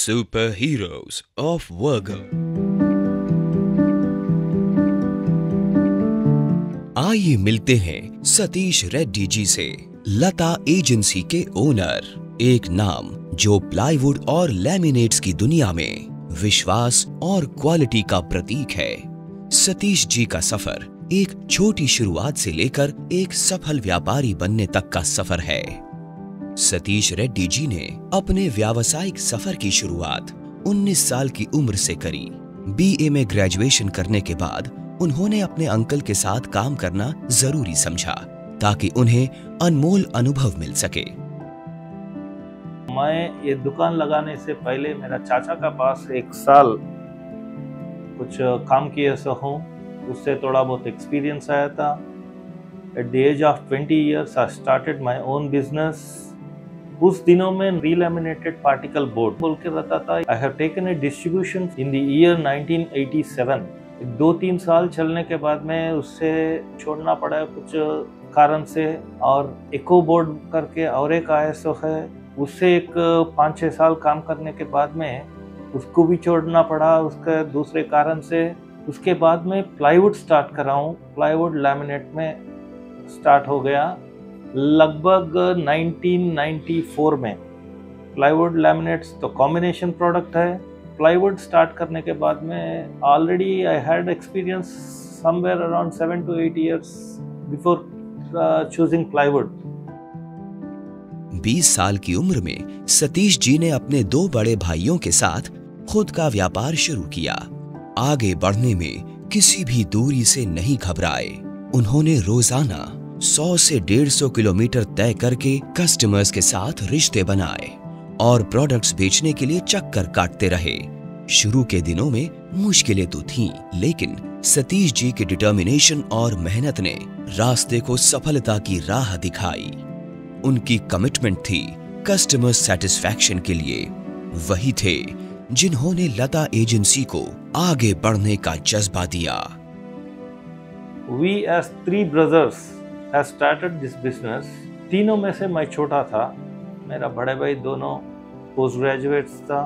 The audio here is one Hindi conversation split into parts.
Superheroes of Virgo। आइए मिलते हैं सतीश रेड्डी जी से, लता एजेंसी के ओनर। एक नाम जो प्लाईवुड और लैमिनेट्स की दुनिया में विश्वास और क्वालिटी का प्रतीक है। सतीश जी का सफर एक छोटी शुरुआत से लेकर एक सफल व्यापारी बनने तक का सफर है। सतीश रेड्डी जी ने अपने व्यावसायिक सफर की शुरुआत 19 साल की उम्र से करी। बीए में ग्रेजुएशन करने के बाद उन्होंने अपने अंकल के साथ काम करना जरूरी समझा ताकि उन्हें अनमोल अनुभव मिल सके। मैं ये दुकान लगाने से पहले मेरा चाचा का पास एक साल कुछ काम किए से हूँ, उससे थोड़ा बहुत एक्सपीरियंस आया था। At the age of 20 years I started my own business. उस दिनों में रीलैमिनेटेड पार्टिकल बोर्ड बोल के रहता था। I have taken a distribution in the year 1987। 2-3 साल चलने के बाद में उससे छोड़ना पड़ा कुछ कारण से, और इको बोर्ड करके और एक आईएसओ है, उससे एक 5-6 साल काम करने के बाद में उसको भी छोड़ना पड़ा उसके दूसरे कारण से। उसके बाद में प्लाईवुड स्टार्ट कर रहा हूँ। प्लाईवुड लैमिनेट में स्टार्ट हो गया लगभग 1994 में। प्लाईवुड लैमिनेट्स तो कॉम्बिनेशन प्रोडक्ट है। प्लाईवुड स्टार्ट करने के बाद में already I had experience somewhere around 7 to 8 years before choosing plywood. 20 साल की उम्र में सतीश जी ने अपने 2 बड़े भाइयों के साथ खुद का व्यापार शुरू किया। आगे बढ़ने में किसी भी दूरी से नहीं घबराए। उन्होंने रोजाना 100 से 150 किलोमीटर तय करके कस्टमर्स के साथ रिश्ते बनाए और प्रोडक्ट्स बेचने के लिए चक्कर काटते रहे। शुरू के दिनों में मुश्किलें तो थीं, लेकिन सतीश जी की डिटर्मिनेशन और मेहनत ने रास्ते को सफलता की राह दिखाई। उनकी कमिटमेंट थी कस्टमर सेटिस्फैक्शन के लिए। वही थे जिन्होंने लता एजेंसी को आगे बढ़ने का जज्बा दिया। We as 3 brothers have started this business। तीनों में से मैं छोटा था। मेरा बड़े भाई दोनों पोस्ट ग्रेजुएट्स था।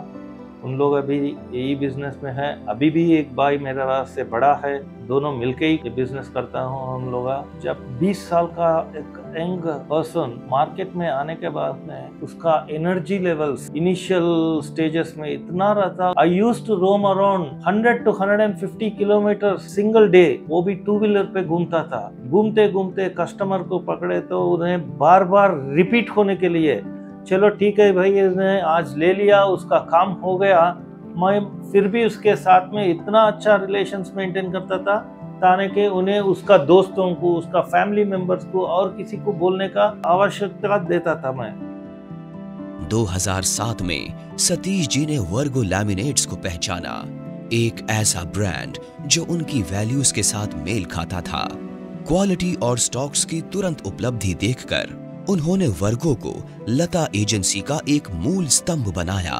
उन लोग अभी यही बिजनेस में है। अभी भी एक भाई मेरा से बड़ा है, दोनों मिलके ही बिजनेस करता हूँ हम लोग। जब 20 साल का एक यंग पर्सन मार्केट में आने के बाद में उसका एनर्जी लेवल्स इनिशियल स्टेजेस में इतना रहता। I used to roam around 100 to 150 kilometre single day, वो भी 2 व्हीलर पे घूमता था। घूमते घूमते कस्टमर को पकड़े तो उन्हें बार बार रिपीट होने के लिए, चलो ठीक है भाई इसने आज ले लिया, उसका काम हो गया। मैं फिर भी उसके साथ में इतना अच्छा रिलेशंस मेंटेन करता था ताकि कि उन्हें उसका दोस्तों को, उसका फैमिली मेंबर्स को और किसी को बोलने का आवश्यकता देता था मैं। 2007 में सतीश जी ने वर्गो लैमिनेट्स को पहचाना, एक ऐसा ब्रांड जो उनकी वैल्यूज के साथ मेल खाता था। क्वालिटी और स्टॉक्स की तुरंत उपलब्धि देखकर उन्होंने वर्गो को लता एजेंसी का एक मूल स्तंभ बनाया।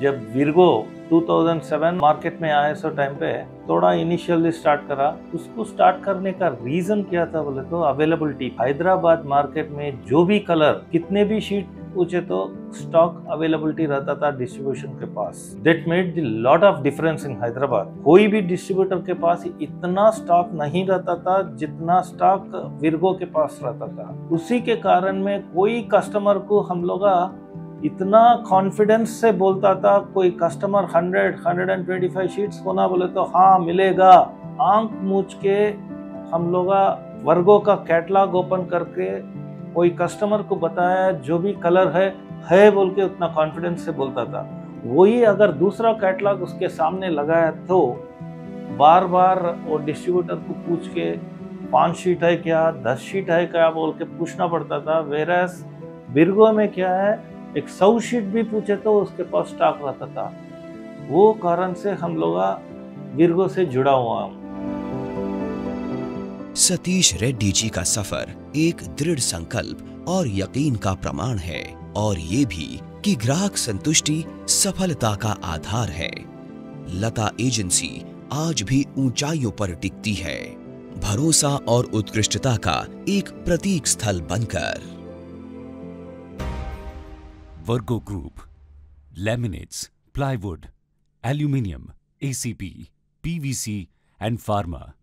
जब विर्गो 2007 मार्केट में आए सो टाइम पे थोड़ा इनिशियली स्टार्ट करा। उसको स्टार्ट करने का रीजन क्या था बोले तो अवेलेबिलिटी। हैदराबाद मार्केट में जो भी कलर, कितने भी शीट पूछे तो स्टॉक अवेलेबिलिटी रहता था डिस्ट्रीब्यूशन के पास। That made the lot of difference in Hyderabad. कोई भी डिस्ट्रीब्यूटर के पास इतना स्टॉक नहीं रहता था जितना स्टॉक विर्गो के पास रहता था। उसी के कारण में कोई कस्टमर को हम लोग इतना कॉन्फिडेंस से बोलता था, कोई कस्टमर 100-125 शीट्स होना बोले तो हाँ मिलेगा। आंख मूछ के हम लोग वर्गो का कैटलॉग ओपन करके कोई कस्टमर को बताया जो भी कलर है बोल के उतना कॉन्फिडेंस से बोलता था। वही अगर दूसरा कैटलॉग उसके सामने लगाया तो बार बार वो डिस्ट्रीब्यूटर को पूछ के 5 शीट है क्या, 10 शीट है क्या बोल के पूछना पड़ता था। वेरएस विर्गो में क्या है, एक 100 शीट भी पूछे तो उसके पास स्टॉक रहता था। वो कारण से हम लोग विर्गो से जुड़ा हुआ हम। सतीश रेड्डी जी का सफर एक दृढ़ संकल्प और यकीन का प्रमाण है, और ये भी कि ग्राहक संतुष्टि सफलता का आधार है। लता एजेंसी आज भी ऊंचाइयों पर टिकती है, भरोसा और उत्कृष्टता का एक प्रतीक स्थल बनकर। वर्गो group, laminates, plywood, aluminium, ACP, PVC, and pharma.